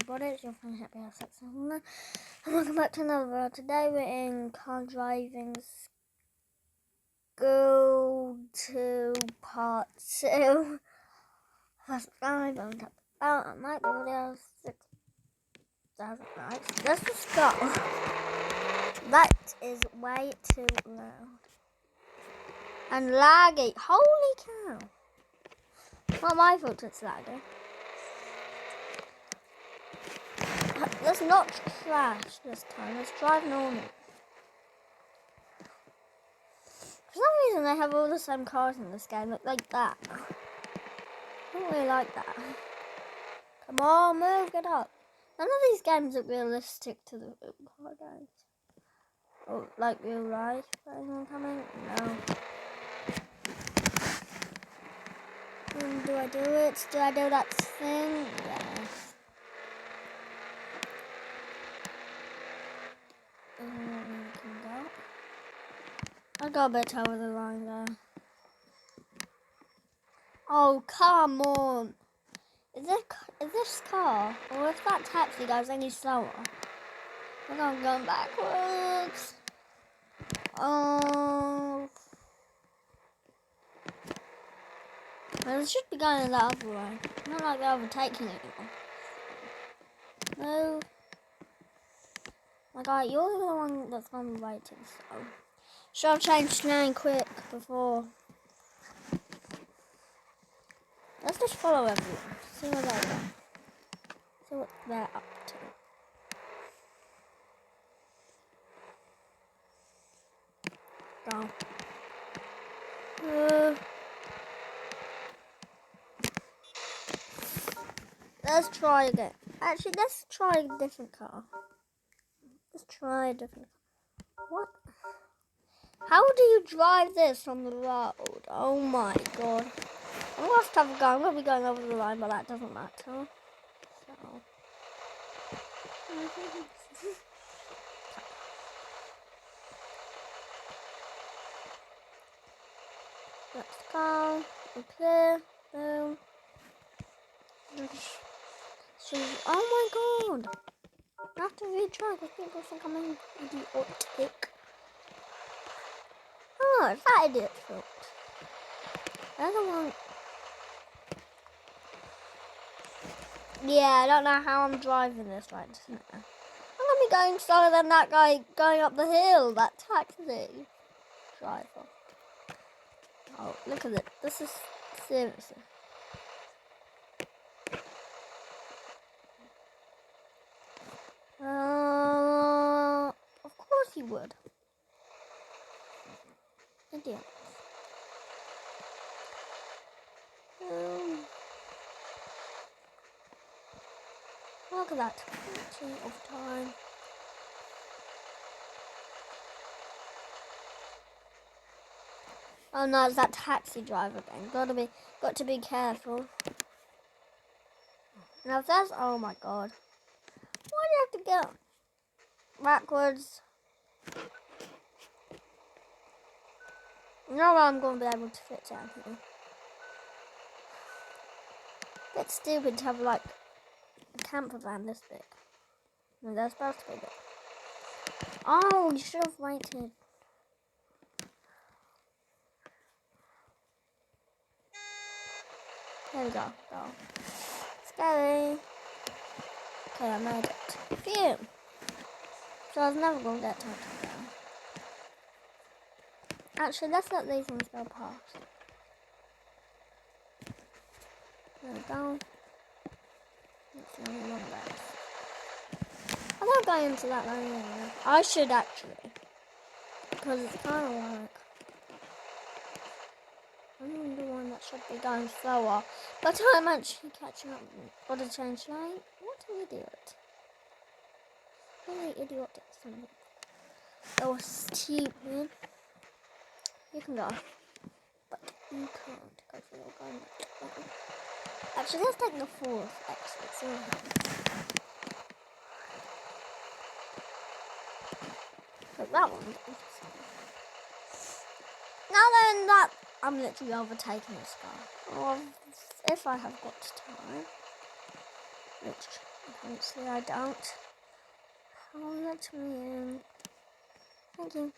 everybody, it's your friend Happy House Sex and welcome back to another video. Today we're in car driving school 2 part 2. First time I'm talking about I might the video 6,000 likes. Let's just go. That is way too loud. And laggy. Holy cow. Not my fault it's laggy. Let's not crash this time. Let's drive normal. For some reason, they have all the same cars in this game. Look like that. I don't really like that. Come on, move, get up. None of these games look realistic to the car games. Oh, like real life. Is anyone coming? No. Do I do it? Do I do that thing? Yes. I got a bit over the line there. Oh, come on. Is this car, or if that taxi goes any slower? I think I'm going backwards. Oh. Well, it should be going the other way. Not like they're overtaking anyone. No. My guy, you're the one that's going to be waiting, so. Should have changed lane quick before. Let's just follow everyone. See what they're doing. See what they're up to. Go. Let's try again. Actually, let's try a different car. Let's try a different car. What? How do you drive this on the road? Oh my god. I'm going to have a go. I'm going to be going over the line, but that doesn't matter. So. Let's go. We're clear. Boom. Oh my god. I have to retry because people think I'm an idiotic. Oh, it's that idiot's fault. The other one. Yeah, I don't know how I'm driving this right now. I'm gonna be going slower than that guy going up the hill, that taxi driver. Oh, look at it. This is seriously. Of course he would. Idiot. Look at that. Plenty of time. Oh no, it's that taxi driver again. Got to be careful. Now if that's, oh my god. Why do you have to go backwards? No, I'm going to be able to fit down here. It's stupid to have like a camper van this big. No, they're supposed to be big. Oh, you should have waited. There we go. Scary. Okay, I made it. Phew. So I was never going to get to it down. Actually, let's let these ones go past. There we go. That's the only one there. I'm not going into that line anyway. I should actually. Because it's kind of like... I'm the one that should be going slower. But I'm actually catching up. Got to change lane. What an idiot. Really idiotic something. That was stupid. You can go. But you can't because you're going that way. Actually, let's take the 4th exit. So that one's interesting. Now then, that I'm literally overtaking this guy. Or if I have got time. Which Obviously I don't. Oh, let me in. Thank you.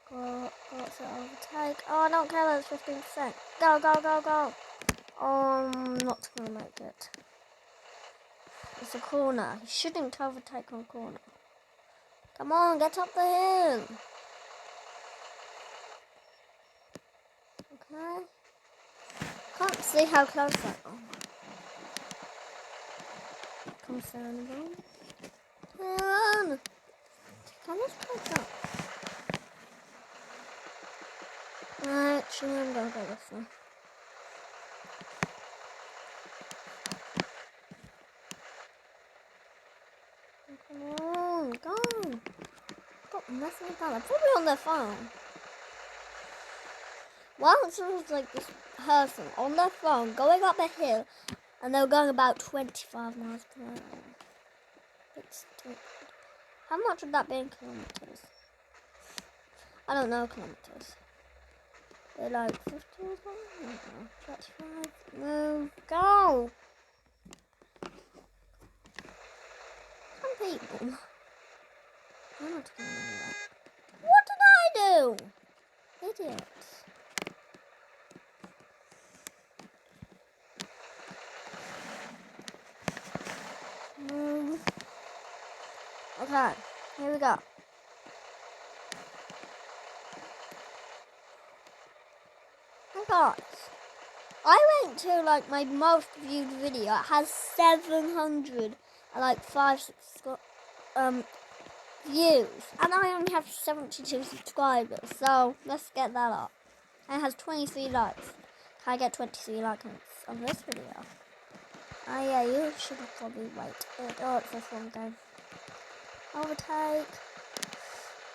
Got to overtake. Oh, I don't care that it's 15%. Go, go, go, go. Oh, I'm not going to make it. It's a corner. You shouldn't overtake on corner. Come on, get up the hill. Okay. Can't see how close I am. Concernable. Run! Can I try that? Actually, I'm going to go this way. Come on, go! Stop messing about. I'm probably on their phone. Once there was like this person on their phone going up a hill, and they were going about 25 miles per hour. How much would that be in kilometers? I don't know kilometers. They're like 50 or something? I don't know. 25. Move. Go! Some people. I'm not going anywhere. What did I do? Idiots. Move. Okay, here we go. Hey guys, I went to like my most viewed video. It has 700 and like 6 views, and I only have 72 subscribers. So let's get that up. And it has 23 likes. Can I get 23 likes on this video? Oh yeah, you should have probably waited. Oh, it's this one game. Overtake.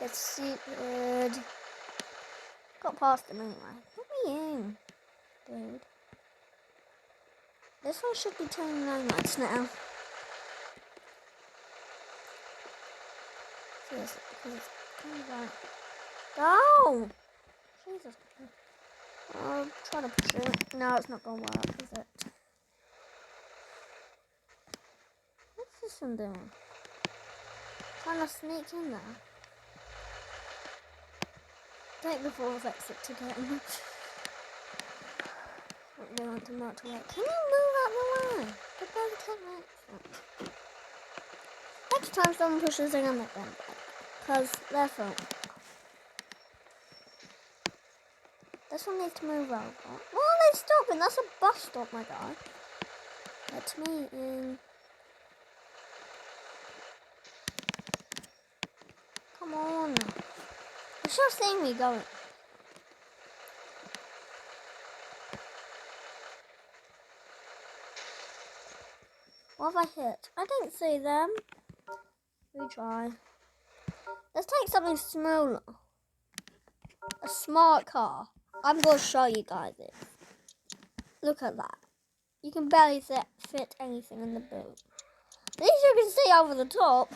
It's stupid. Got past him anyway. Put me in, dude. This one should be 29 likes now. Seriously, because it's kind of like... Go! Jesus. I'll try to push it. No, it's not going well, is it? What's this one doing? Trying to sneak in there. Take the fourth exit to get in. They want to not to work. Can you move out the way? Goodbye, take my exit. Next time someone pushes in, I'm not going back. Because their fault. This one needs to move over. What are they stopping? That's a bus stop, my guy. Let me in. Come on. You should have seen me going. What have I hit? I didn't see them. Retry. Let's take something smaller. A smart car. I'm going to show you guys it. Look at that. You can barely fit anything in the boot. At least you can see over the top.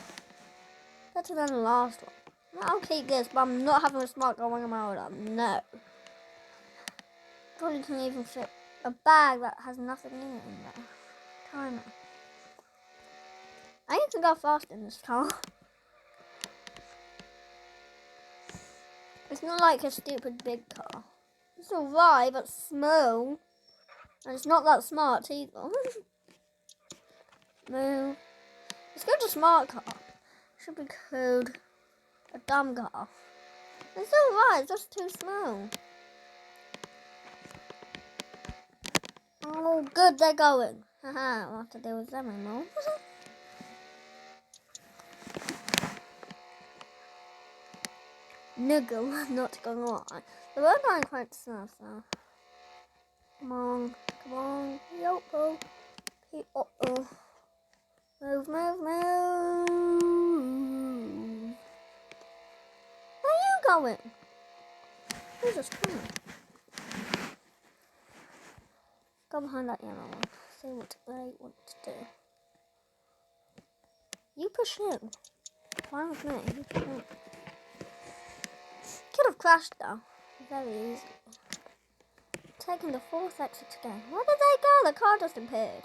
Better than the last one. I'll keep this, but I'm not having a smart car when I'm older. No. Probably can even fit a bag that has nothing in it in there. Tiny. I need to go fast in this car. It's not like a stupid big car. It's alright, but small. And it's not that smart either. Move. Let's go to smart car. Should be called a dumb car. It's alright, it's just too small. Oh, good, they're going. Haha, I don't have to deal with them anymore. Niggle, not gonna lie. They were going quite slow, so. Come on, come on. Yo-po. Uh-oh. Move, move, move. Where are you going? Who's just coming? Go behind that yellow one. See what they want to do. You push in. Fine with me. You push in. Could have crashed though. Very easily. Taking the fourth exit again. Where did they go? The car just appeared.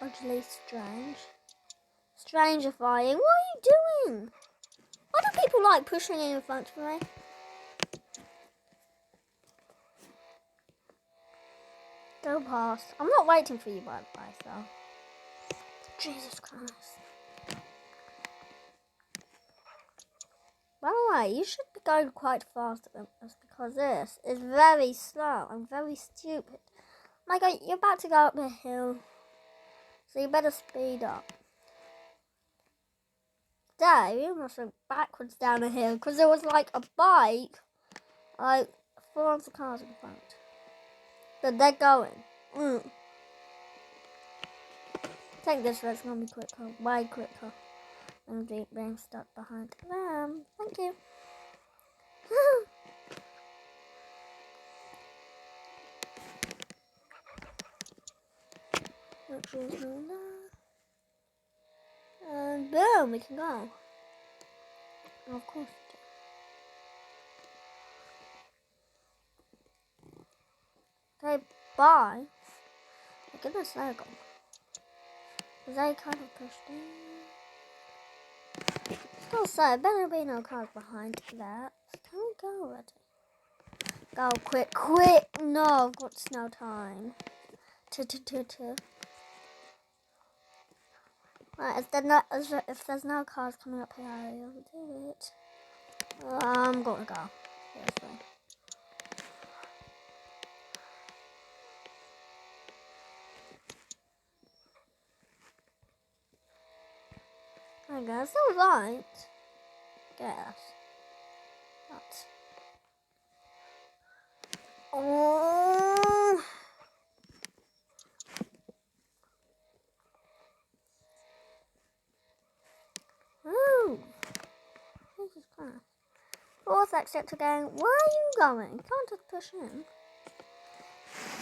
Ugly, strange. Strangifying. What are you doing? Why do people like pushing in front of me? Go past. I'm not waiting for you, by the way, so. Jesus Christ. By the way, you should be going quite fast at this because this is very slow and very stupid. My God, you're about to go up a hill, so you better speed up. There, you almost went backwards down a hill because there was like a bike, like 400 cars in front. But they're going. I think this road's gonna be quicker, way quicker than being stuck behind them. Thank you. Which is and boom, we can go. And of course we do. Okay, bye. My goodness, there we go. They kind of pushed in. Still say, better be no cars behind that. Can we go already? Go quick, quick! No, I've got no time. Right, if there's no cars coming up here, I'll do it. I'm gonna go. Seriously. I guess all right. Guess. But. Oh. Ooh. Jesus Christ. Fourth exit again. Where are you going? You can't just push in.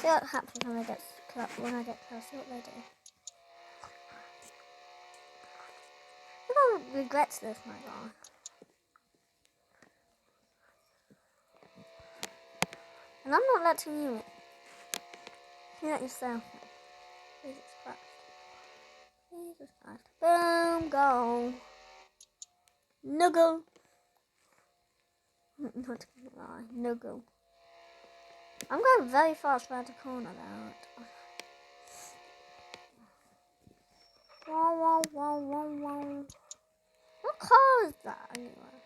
See what happens when I get close. See what they do. I don't regret this, my God. And I'm not letting you in. You let yourself in. Jesus Christ. Jesus Christ. Boom, go. No go. Not gonna lie. No go. I'm going very fast around the corner there. Whoa, whoa, whoa, whoa, whoa. What car is that anyway?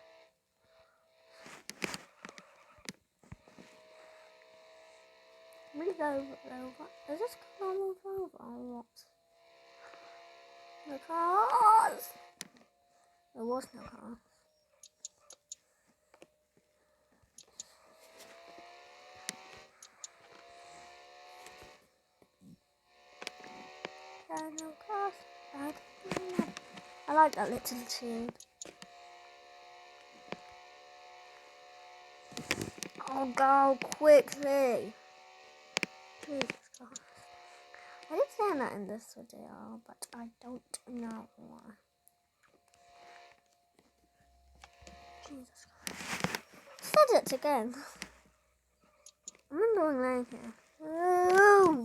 Move over. Is this car move over or what? The cars! There was no car. No cars. I like that little tune. Oh, go quickly. Jesus Christ. I did say that in this video, but I don't know why. Jesus Christ. Said it again. I'm not doing right here. Ooh.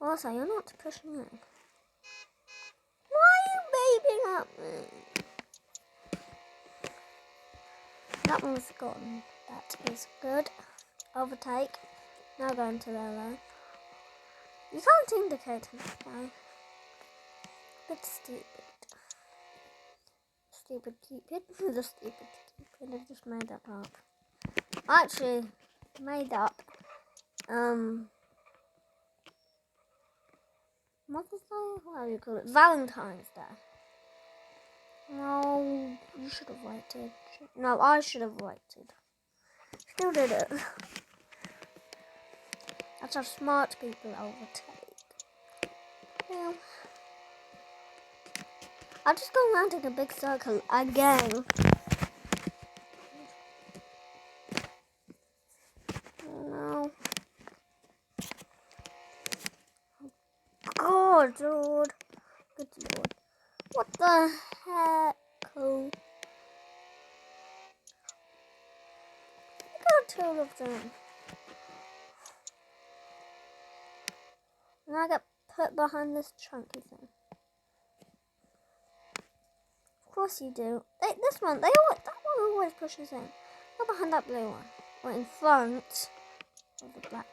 Also, you're not pushing in. Why are you beeping at me? That one's gone. That is good. Overtake. Now going to their line. You can't indicate anything. Bit stupid. Stupid Cupid. The stupid Cupid. I just made that up. Actually, made up. Mother's Day? What do you call it? Valentine's Day. No, you should have waited. No, I should have waited. Still did it. That's how smart people overtake. Yeah. I've just gone round in a big circle again. No. God, Lord. Good Lord. What the heck? Cool. I got two of them. And I get put behind this chunky thing. Of course you do. That one always pushes in. Go behind that blue one. Or in front of the black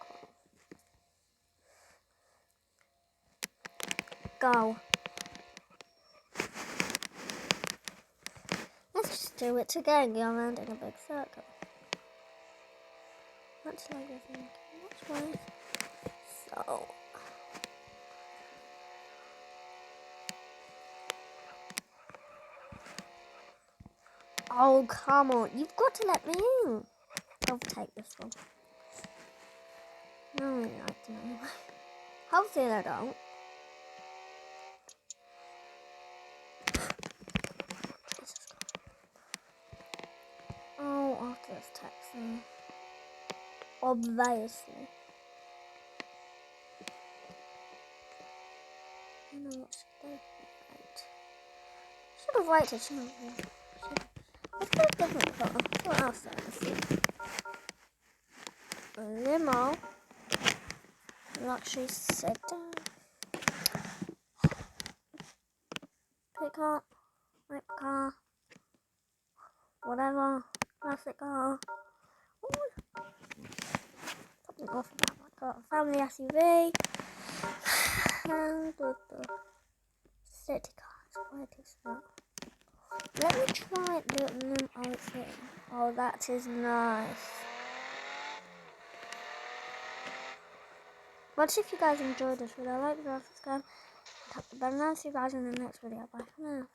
one. Go. Let's just do it again. Go around in a big circle. Much like I think. That's right. So. Oh, come on. You've got to let me in. I'll take this one. No, I really like them anyway. Hopefully I don't. Oh, after this taxi. Obviously. I know what should I write. Should have waited, shouldn't I? Let's get a different colour. What else do I see? A limo. Luxury sedan. Pickup. Whip car. Whatever. Classic car. Ooh. Something off about my car. Family SUV. And the city cars. What is that? Let me try the limo thing. Oh, that is nice. But if you guys enjoyed this video, like, subscribe, tap the bell, and I'll see you guys in the next video. Bye for now.